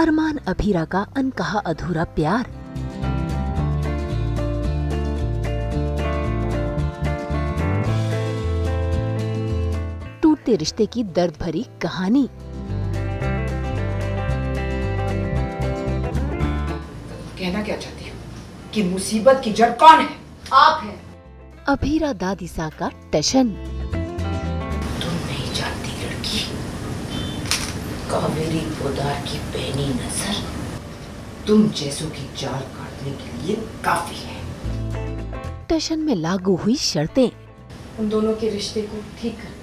अरमान अभीरा का अनकहा अधूरा प्यार। टूटते रिश्ते की दर्द भरी कहानी। कहना क्या चाहती हो कि मुसीबत की जड़ कौन है? आप हैं। अभीरा दादीसा का टशन। तुम नहीं जानती लड़की, कावेरी पोदार की पैनी नजर तुम जैसों की जाल काटने के लिए काफी है। टशन में लागू हुई शर्तें। उन दोनों के रिश्ते को ठीक कर,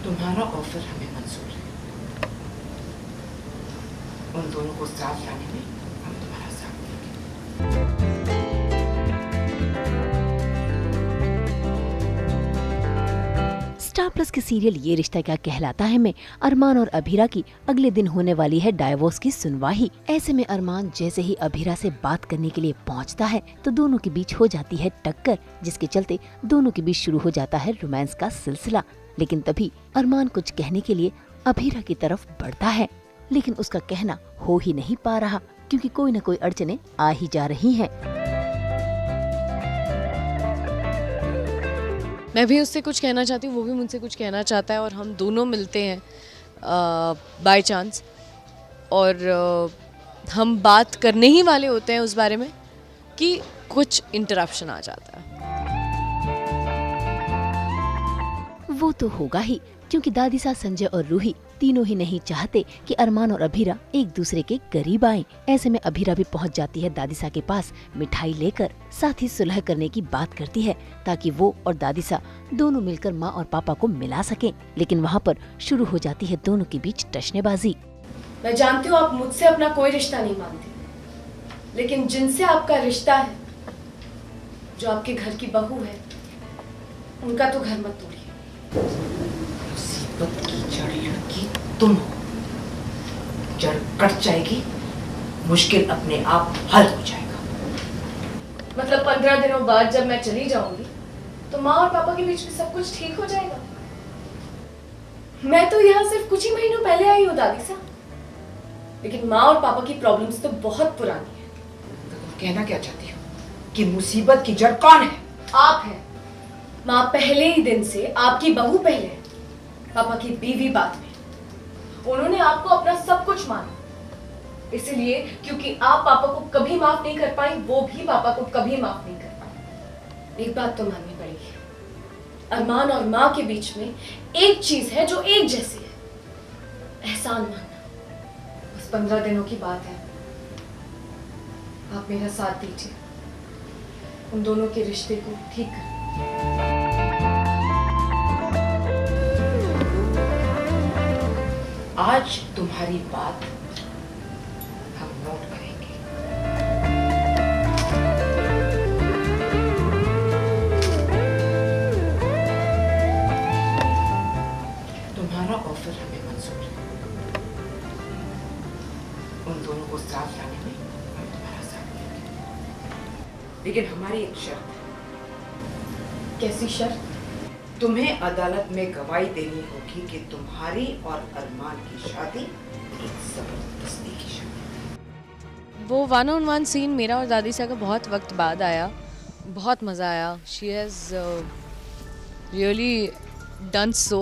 तुम्हारा ऑफर हमें मंजूर है। उन दोनों को साथ लाने में हम तुम्हारा साथ देंगे। स्टार प्लस के सीरियल ये रिश्ता क्या कहलाता है में अरमान और अभीरा की अगले दिन होने वाली है डाइवोर्स की सुनवाई। ऐसे में अरमान जैसे ही अभीरा से बात करने के लिए पहुंचता है तो दोनों के बीच हो जाती है टक्कर, जिसके चलते दोनों के बीच शुरू हो जाता है रोमांस का सिलसिला। लेकिन तभी अरमान कुछ कहने के लिए अभीरा की तरफ बढ़ता है, लेकिन उसका कहना हो ही नहीं पा रहा क्योंकि कोई न कोई अड़चने आ ही जा रही हैं। मैं भी उससे कुछ कहना चाहती हूँ, वो भी मुझसे कुछ कहना चाहता है और हम दोनों मिलते हैं बाय चांस और हम बात करने ही वाले होते हैं उस बारे में कि कुछ इंटरप्शन आ जाता है। वो तो होगा ही क्योंकि दादीसा, संजय और रूही तीनों ही नहीं चाहते कि अरमान और अभीरा एक दूसरे के करीब आएं। ऐसे में अभीरा भी पहुंच जाती है दादीसा के पास मिठाई लेकर, साथ ही सुलह करने की बात करती है ताकि वो और दादीसा दोनों मिलकर माँ और पापा को मिला सकें। लेकिन वहाँ पर शुरू हो जाती है दोनों के बीच टशनेबाजी। मैं जानती हूँ आप मुझसे अपना कोई रिश्ता नहीं मानती, लेकिन जिनसे आपका रिश्ता है, जो आपके घर की बहू है, उनका तो घर मत तोड़िए। मुसीबत की जड़ लड़की तुम हो। जड़ कट जाएगी, मुश्किल अपने आप हल हो जाएगा। मतलब 15 दिनों बाद जब मैं चली जाऊंगी तो माँ और पापा के बीच में सब कुछ ठीक हो जाएगा। मैं तो यहाँ सिर्फ कुछ ही महीनों पहले आई हूँ दादीसा, लेकिन माँ और पापा की प्रॉब्लम्स तो बहुत पुरानी है। तो तुम कहना क्या चाहती हो कि मुसीबत की जड़ कौन है? आप हैं। माँ पहले ही दिन से आपकी बहू पहले है, पापा की बीवी बाद में। उन्होंने आपको अपना सब कुछ माना, इसलिए क्योंकि आप पापा को कभी माफ नहीं कर पाई, वो भी पापा को कभी माफ नहीं कर पाए। एक बात तो माननी पड़ेगी, अरमान और माँ के बीच में एक चीज है जो एक जैसी है, एहसान मानना। बस 15 दिनों की बात है, आप मेरा साथ दीजिए, उन दोनों के रिश्ते को ठीक कर। आज तुम्हारी बात हम नोट करेंगे। तुम्हारा ऑफर हमें मंजूर है। उन दोनों को साथ लाने में हम तुम्हारा साथ देंगे, लेकिन हमारी एक शर्त है। कैसी शर्त? तुम्हें अदालत में गवाही देनी होगी कि तुम्हारी और अरमान की शादी एक जबरदस्ती की शादी। वो 1-on-1 सीन मेरा और दादीसा का बहुत वक्त बाद आया, बहुत मज़ा आया। She has really done so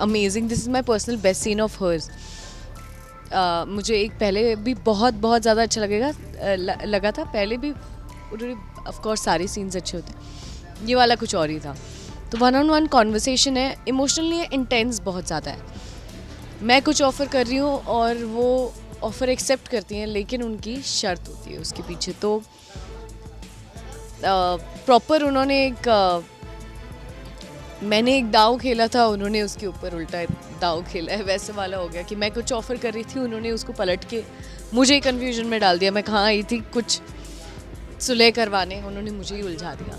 amazing. This is my personal best scene of hers. मुझे एक पहले भी बहुत ज़्यादा अच्छा लगा था। पहले भी ऑफ कोर्स सारे सीन्स अच्छे होते हैं, ये वाला कुछ और ही था। तो 1-on-1 कॉन्वर्सेशन है, इमोशनली इंटेंस बहुत ज़्यादा है। मैं कुछ ऑफ़र कर रही हूँ और वो ऑफ़र एक्सेप्ट करती हैं, लेकिन उनकी शर्त होती है उसके पीछे। तो प्रॉपर उन्होंने मैंने एक दाव खेला था, उन्होंने उसके ऊपर उल्टा दाव खेला है, वैसे वाला हो गया कि मैं कुछ ऑफ़र कर रही थी, उन्होंने उसको पलट के मुझे कन्फ्यूजन में डाल दिया। मैं कहाँ आई थी कुछ सुलह करवाने, उन्होंने मुझे ही उलझा दिया।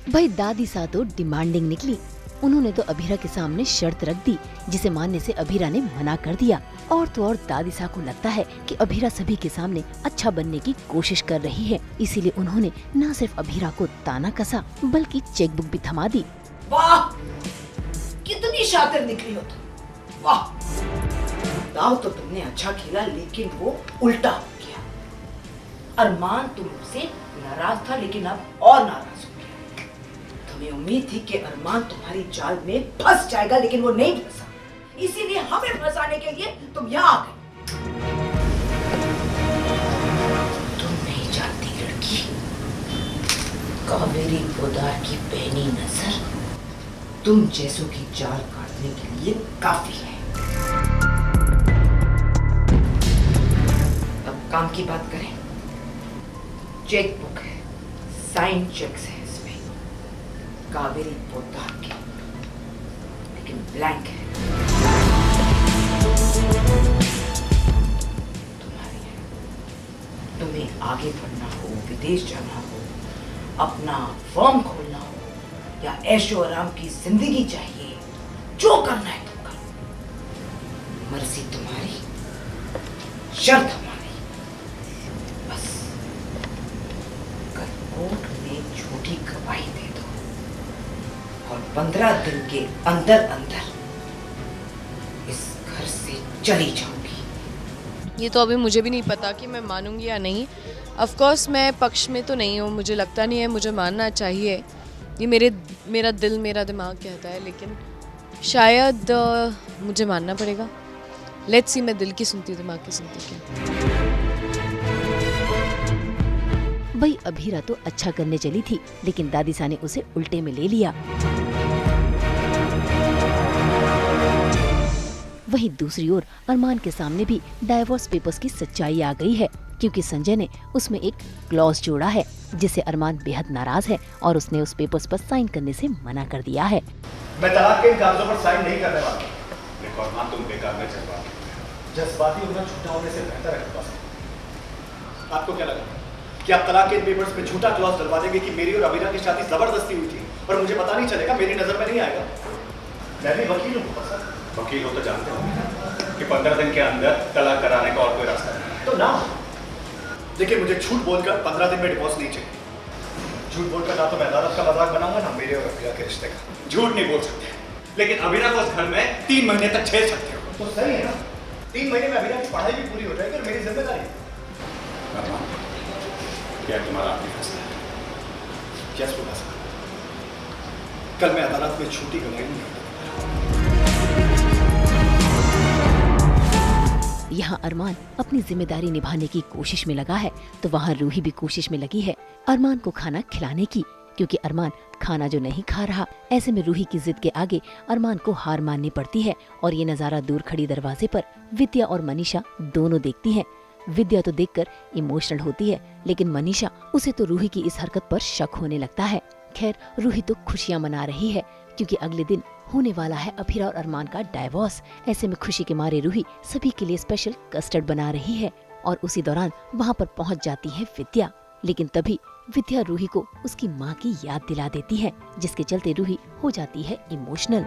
भाई दादीसा तो डिमांडिंग निकली। उन्होंने तो अभीरा के सामने शर्त रख दी, जिसे मानने से अभीरा ने मना कर दिया। और तो और दादीसा को लगता है कि अभीरा सभी के सामने अच्छा बनने की कोशिश कर रही है, इसीलिए उन्होंने न सिर्फ अभीरा को ताना कसा बल्कि चेकबुक भी थमा दी। वाह, कितनी शातिर निकली हो तुम। वाह, दाव तो तुमने अच्छा खेला, लेकिन वो उल्टा हो गया। अरमान तुमसे नाराज था, लेकिन अब और नाराज हो गया। तुम्हें उम्मीद थी कि अरमान तुम्हारी जाल में फंस जाएगा, लेकिन वो नहीं फंसा। इसीलिए हमें फंसाने के लिए तुम यहाँ आ गए। तुम नहीं जानती लड़की, कावेरी पोदार की पैनी नजर तुम जैसों की जाल काटने के लिए काफी है। अब काम की बात करें। चेक बुक है, साइन चेक्स है इसमें, कावेरी पोदार के, लेकिन ब्लैंक है। तुम्हें आगे बढ़ना हो, विदेश जाना हो, अपना फर्म खोलना हो, या ऐशो आराम की जिंदगी चाहिए, जो करना है तुम करो। मर्जी तुम्हारी, शर्त हमारी। बस कल कोर्ट में झूठी गवाही दे दो और 15 दिन के अंदर अंदर इस घर से चली जाऊंगी। ये तो अभी मुझे भी नहीं पता कि मैं मानूंगी या नहीं। ऑफ कोर्स मैं पक्ष में तो नहीं हूँ, मुझे लगता नहीं है मुझे मानना चाहिए। ये मेरा दिल, मेरा दिमाग कहता है, लेकिन शायद मुझे मानना पड़ेगा। लेट्स सी, मैं दिल की सुनती, दिमाग की सुनती क्या। भाई अभीरा तो अच्छा करने चली थी, लेकिन दादीसा ने उसे उल्टे में ले लिया। वहीं दूसरी ओर अरमान के सामने भी डाइवोर्स पेपर्स की सच्चाई आ गई है, क्योंकि संजय ने उसमें एक क्लॉज जोड़ा है जिससे अरमान बेहद नाराज है और उसने उस पेपर्स पर साइन करने से मना कर दिया है। मैं तलाक के इन कागजों पर साइन नहीं करने वाला। देखो अरमान, तुम बेकार में जज्बाती होना झूठा होने से बेहतर है। आपको क्या लगा कि आप तलाक के इन पेपर्स पे झूठा क्लॉज डलवा देंगे कि मेरी और अमीरा की शादी जबरदस्ती हुई थी और मुझे पता नहीं चलेगा, मेरी नजर में नहीं आएगा? मैं भी वकील हूँ सर। वकील हो तो जानते हो कि 15 दिन के अंदर तलाक कराने का और कोई रास्ता नहीं तो ना। देखिए, मुझे झूठ बोलकर 15 दिन में डिवोर्स नहीं चाहिए। झूठ बोलकर ना तो मैं अदालत का मजाक बनाऊंगा, ना मेरे और अमीरा के रिश्ते का। झूठ नहीं बोल सकते, लेकिन अमीरा को उस घर में 3 महीने तक झेल सकते हो। तो सही है ना, 3 महीने में अमीरा की पढ़ाई भी पूरी हो जाएगी और मेरी जिम्मेदारी। क्या तुम्हारा आखिरी फैसला है? क्या फैसला? कल मैं अदालत में छुट्टी गवाही नहीं। यहाँ अरमान अपनी जिम्मेदारी निभाने की कोशिश में लगा है, तो वहाँ रूही भी कोशिश में लगी है अरमान को खाना खिलाने की, क्योंकि अरमान खाना जो नहीं खा रहा। ऐसे में रूही की जिद के आगे अरमान को हार माननी पड़ती है और ये नजारा दूर खड़ी दरवाजे पर विद्या और मनीषा दोनों देखती हैं। विद्या तो देखकर इमोशनल होती है, लेकिन मनीषा, उसे तो रूही की इस हरकत पर शक होने लगता है। खैर, रूही तो खुशियाँ मना रही है क्योंकि अगले दिन होने वाला है अभीरा और अरमान का डाइवोर्स। ऐसे में खुशी के मारे रूही सभी के लिए स्पेशल कस्टर्ड बना रही है और उसी दौरान वहाँ पर पहुँच जाती है विद्या। लेकिन तभी विद्या रूही को उसकी माँ की याद दिला देती है, जिसके चलते रूही हो जाती है इमोशनल।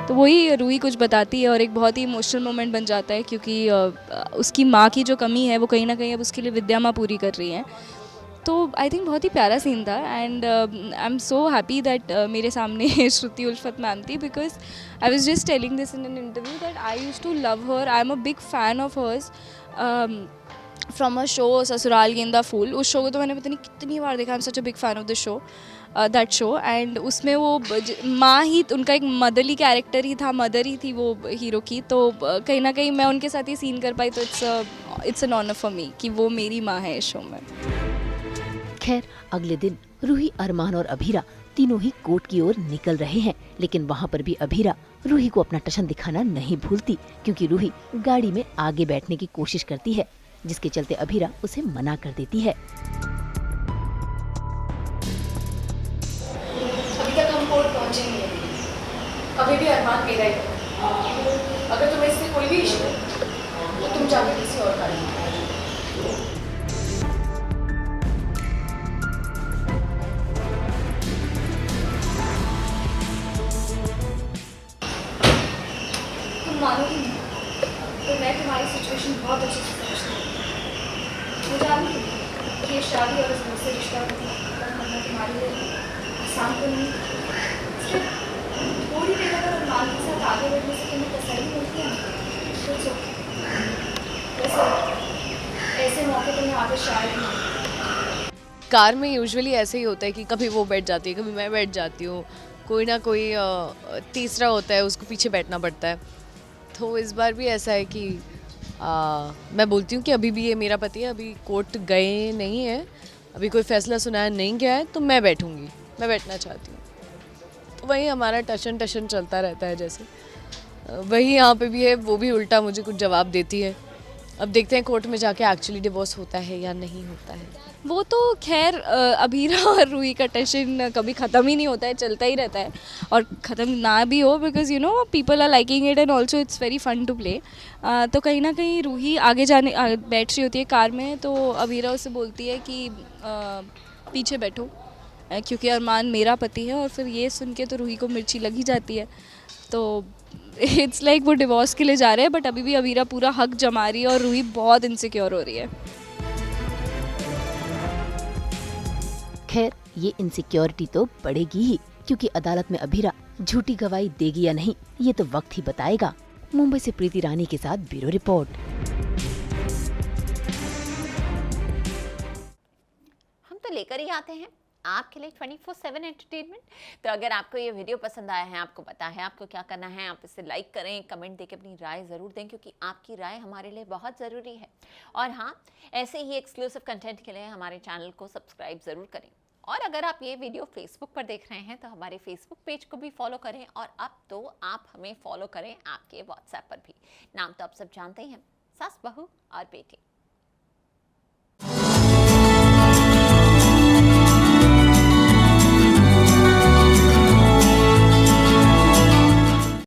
तो वही रूही कुछ बताती है और एक बहुत ही इमोशनल मोमेंट बन जाता है, क्योंकि उसकी माँ की जो कमी है वो कहीं ना कहीं अब उसके लिए विद्या माँ पूरी कर रही हैं। तो आई थिंक बहुत ही प्यारा सीन था and I am so happy that मेरे सामने श्रुति उल्फत मैम थी, because I was just telling this in an interview that I used to love her. I am a big fan of hers from a show Sasural Genda फूल। उस show को तो मैंने पता नहीं कितनी बार देखा। I am such a big fan of the show, that show. And उसमें वो माँ ही, उनका एक मदरली कैरेक्टर ही था, मदर ही थी वो हीरो की। तो कहीं ना कहीं मैं उनके साथ ये सीन कर पाई, तो it's an honour for me कि वो मेरी माँ है इस शो में। खैर, अगले दिन रूही, अरमान और अभीरा तीनों ही कोर्ट की ओर निकल रहे हैं, लेकिन वहाँ पर भी अभीरा रूही को अपना टशन दिखाना नहीं भूलती, क्योंकि रूही गाड़ी में आगे बैठने की कोशिश करती है, जिसके चलते अभीरा उसे मना कर देती है। अभी तक हम कोर्ट पहुंचे नहीं हैं। अभी भी अरमान मेरा ही है। अगर तुम्हें इससे कोई भी इशू है तो तुम जाकर किसी और का नहीं। तुम मानोगी नहीं, तो मैं तुम्हारी सिचुएशन बहुत अच्छे से समझती हूँ। मैं जानती हूँ कि ये शादी और इस मुझसे रिश्ता करना तुम्हारे लिए नुकसान तो नहीं, सिर्फ थोड़ी देर अगर अरमान के साथ आगे बढ़ने से तुम्हें तसल्ली मिलती है ना, तो it's okay। वैसे ऐसे मौके तो मैं आगे शायद नहीं। कार में यूजुअली ऐसे ही होता है कि कभी वो बैठ जाती है, कभी मैं बैठ जाती हूँ, कोई ना कोई तीसरा होता है, उसको पीछे बैठना पड़ता है। तो इस बार भी ऐसा है कि मैं बोलती हूँ कि अभी भी ये मेरा पति है, अभी कोर्ट गए नहीं है, अभी कोई फैसला सुनाया नहीं गया है, तो मैं बैठूँगी, मैं बैठना चाहती हूँ। तो वही हमारा टशन टशन चलता रहता है जैसे, वही यहाँ पे भी है, वो भी उल्टा मुझे कुछ जवाब देती है। अब देखते हैं कोर्ट में जाके एक्चुअली डिवोर्स होता है या नहीं होता है। वो तो खैर अभीरा और रूही का टेंशन कभी ख़त्म ही नहीं होता है, चलता ही रहता है, और ख़त्म ना भी हो, because you know people are liking it and also it's very fun to play. तो कहीं ना कहीं रूही आगे बैठ रही होती है कार में, तो अभीरा उससे बोलती है कि पीछे बैठो, क्योंकि अरमान मेरा पति है। और फिर ये सुन के तो रूही को मिर्ची लगी जाती है। तो इट्स लाइक वो डिवोर्स के लिए जा रहे हैं, बट अभी भी अभीरा पूरा हक जमा रही है और रूही बहुत इनसिक्योर हो रही है। खैर ये इनसिक्योरिटी तो बढ़ेगी ही, क्योंकि अदालत में अभीरा झूठी गवाही देगी या नहीं ये तो वक्त ही बताएगा। मुंबई से प्रीति रानी के साथ ब्यूरो रिपोर्ट। हम तो लेकर ही आते हैं आपके लिए 24/7 एंटरटेनमेंट। तो अगर आपको ये वीडियो पसंद आया है, आपको पता है आपको क्या करना है, आप इसे लाइक करें, कमेंट देके अपनी राय ज़रूर दें, क्योंकि आपकी राय हमारे लिए बहुत ज़रूरी है। और हाँ, ऐसे ही एक्सक्लूसिव कंटेंट के लिए हमारे चैनल को सब्सक्राइब ज़रूर करें। और अगर आप ये वीडियो फेसबुक पर देख रहे हैं तो हमारे फेसबुक पेज को भी फॉलो करें, और अब तो आप हमें फॉलो करें आपके व्हाट्सएप पर भी। नाम तो आप सब जानते ही हैं, सास बहू और बेटी।